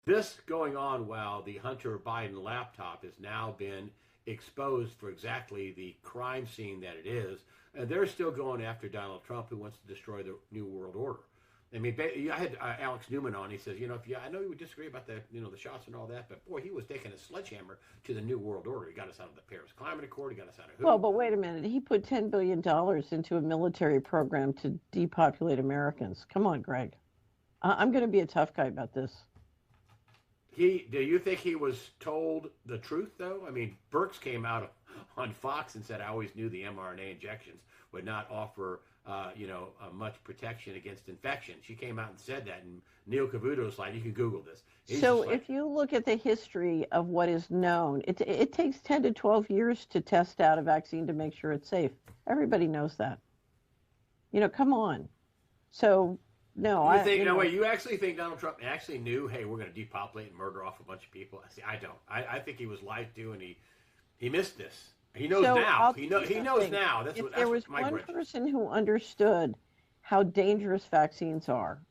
This going on while the Hunter Biden laptop has now been exposed for exactly the crime scene that it is, and they're still going after Donald Trump, who wants to destroy the New World Order. I mean, I had Alex Newman on. He says, I know you would disagree about the shots and all that, but boy, he was taking a sledgehammer to the New World Order. He got us out of the Paris Climate Accord. He got us out of who? Well, but wait a minute. He put $10 billion into a military program to depopulate Americans. Come on, Greg. I'm going to be a tough guy about this. Do you think he was told the truth, though? I mean, Birx came out on Fox and said, I always knew the mRNA injections would not offer, much protection against infection. She came out and said that, and Neil Cavuto's like, you can Google this. So if you look at the history of what is known, it takes 10 to 12 years to test out a vaccine to make sure it's safe. Everybody knows that. Come on. So, no. You actually think Donald Trump actually knew, hey, we're going to depopulate and murder off a bunch of people? See, I don't. I think he was lied to, and he missed this. He knows now. He knows now. That's if there was one person who understood how dangerous vaccines are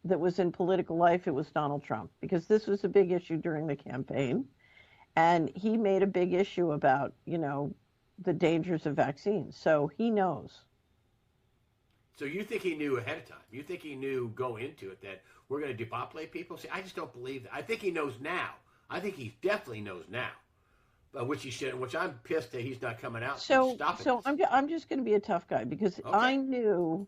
that was in political life, it was Donald Trump, because this was a big issue during the campaign. And he made a big issue about, the dangers of vaccines. So he knows. So you think he knew ahead of time? You think he knew go into it that we're going to depopulate people? See, I just don't believe that. I think he knows now. I think he definitely knows now. Which he should, which I'm pissed that he's not coming out. So I'm just going to be a tough guy because okay. I knew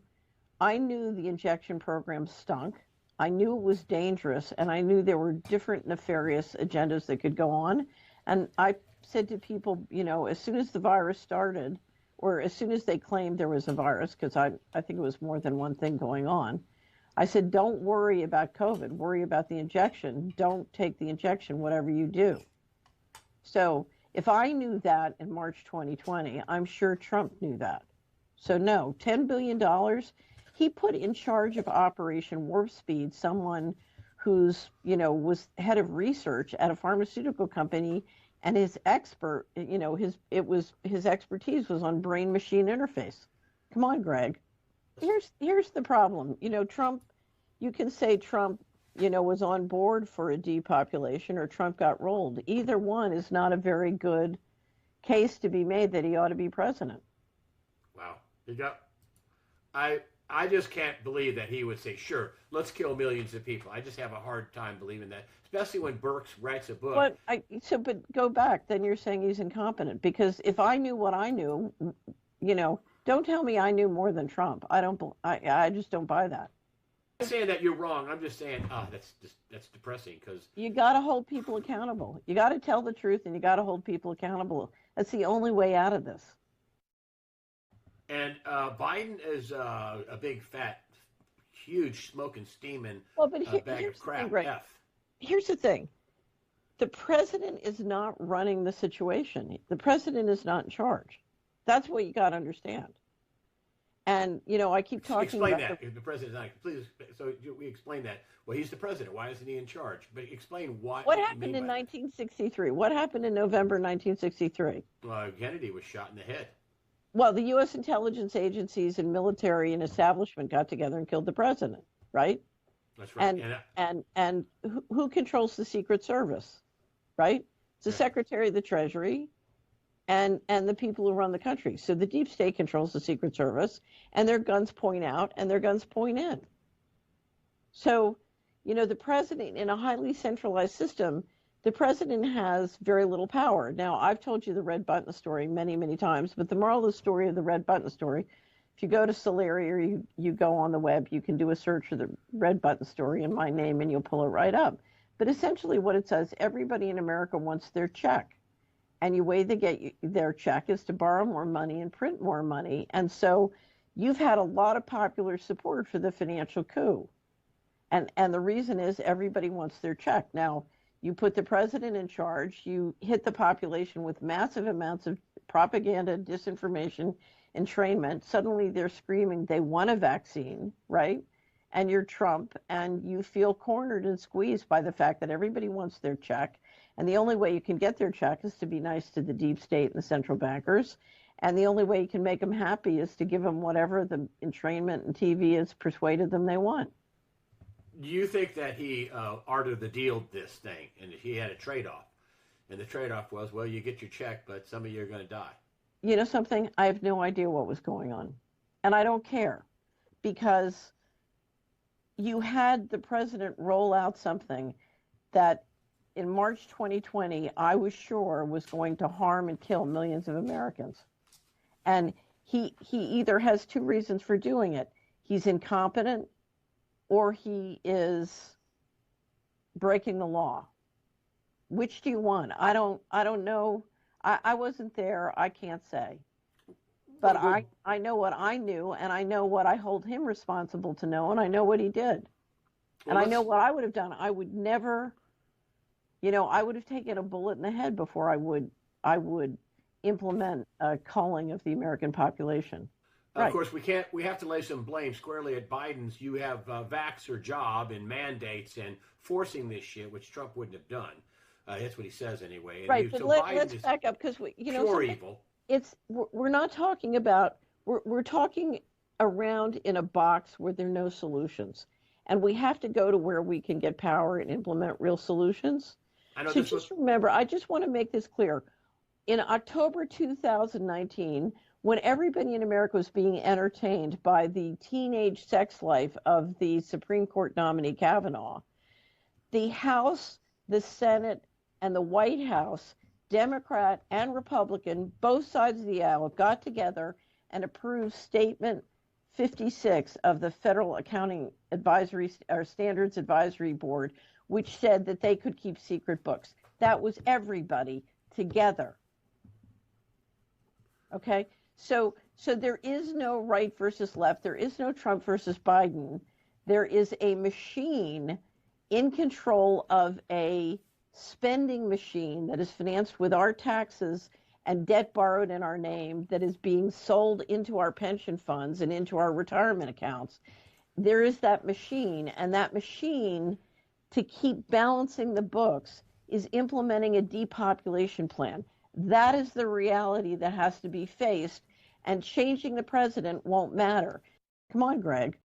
the injection program stunk. I knew it was dangerous, and I knew there were different nefarious agendas that could go on. And I said to people, as soon as the virus started, or as soon as they claimed there was a virus, because I think it was more than one thing going on, I said, don't worry about COVID. Worry about the injection. Don't take the injection, whatever you do. So if I knew that in March 2020, I'm sure Trump knew that. So no, $10 billion, he put in charge of Operation Warp Speed someone who's, was head of research at a pharmaceutical company, and his his expertise was on brain-machine interface. Come on, Greg. Here's the problem. Trump, you can say Trump was on board for a depopulation or Trump got rolled. Either one is not a very good case to be made that he ought to be president. Wow. I just can't believe that he would say, sure, let's kill millions of people. I just have a hard time believing that, especially when Birx writes a book. But go back, then you're saying he's incompetent. Because if I knew what I knew, don't tell me I knew more than Trump. I just don't buy that. I'm not saying that you're wrong. I'm just saying, that's depressing because you got to hold people accountable. You got to tell the truth, and you got to hold people accountable. That's the only way out of this. And Biden is a big, fat, huge, smoking, steaming bag of crap. Here's the thing. The president is not running the situation. The president is not in charge. That's what you got to understand. And, I keep talking about... Explain that. The president's not... Please, so we explain that. Well, he's the president. Why isn't he in charge? But explain why... What happened in 1963? What happened in November 1963? Well, Kennedy was shot in the head. Well, the U.S. intelligence agencies and military and establishment got together and killed the president, right? That's right. And who controls the Secret Service, right? It's the Secretary of the Treasury and the people who run the country. So the deep state controls the Secret Service, and their guns point out and their guns point in. So, the president, in a highly centralized system, the president has very little power. Now, I've told you the red button story many, many times, but the moral of the story of the red button story, if you go to Solari or you go on the web, you can do a search for the red button story in my name and you'll pull it right up. But essentially what it says, everybody in America wants their check. And the way they get their check is to borrow more money and print more money. And so you've had a lot of popular support for the financial coup. And the reason is everybody wants their check. Now, you put the president in charge, you hit the population with massive amounts of propaganda, disinformation, entrainment. Suddenly they're screaming they want a vaccine, right? And you're Trump, and you feel cornered and squeezed by the fact that everybody wants their check. And the only way you can get their check is to be nice to the deep state and the central bankers. And the only way you can make them happy is to give them whatever the entrainment and TV has persuaded them they want. Do you think that he art of the deal this thing, and he had a trade-off, and the trade-off was, well, you get your check, but some of you are going to die. You know something? I have no idea what was going on. And I don't care because you had the president roll out something that in March 2020, I was sure was going to harm and kill millions of Americans. And he either has two reasons for doing it. He's incompetent or he is breaking the law. Which do you want? I don't know. I wasn't there. I can't say. But I know what I knew, and I know what I hold him responsible to know, and I know what he did. And I know what I would have done. I would never, I would have taken a bullet in the head before I would implement a culling of the American population. Of course, we have to lay some blame squarely at Biden's. You have vaxxer job and mandates and forcing this shit, which Trump wouldn't have done. That's what he says anyway. And right, but let's back up because pure evil. We're not talking about we're talking around in a box where there are no solutions, and we have to go to where we can get power and implement real solutions. I know. So remember, I just want to make this clear. In October 2019, when everybody in America was being entertained by the teenage sex life of the Supreme Court nominee Kavanaugh, the House, the Senate, and the White House, Democrat and Republican, both sides of the aisle, got together and approved Statement 56 of the Federal Accounting Advisory or Standards Advisory Board, which said that they could keep secret books. That was everybody together. Okay? So there is no right versus left. There is no Trump versus Biden. There is a machine in control of a spending machine that is financed with our taxes and debt borrowed in our name that is being sold into our pension funds and into our retirement accounts. There is that machine, and that machine, to keep balancing the books, is implementing a depopulation plan. That is the reality that has to be faced, and changing the president won't matter. Come on, Greg.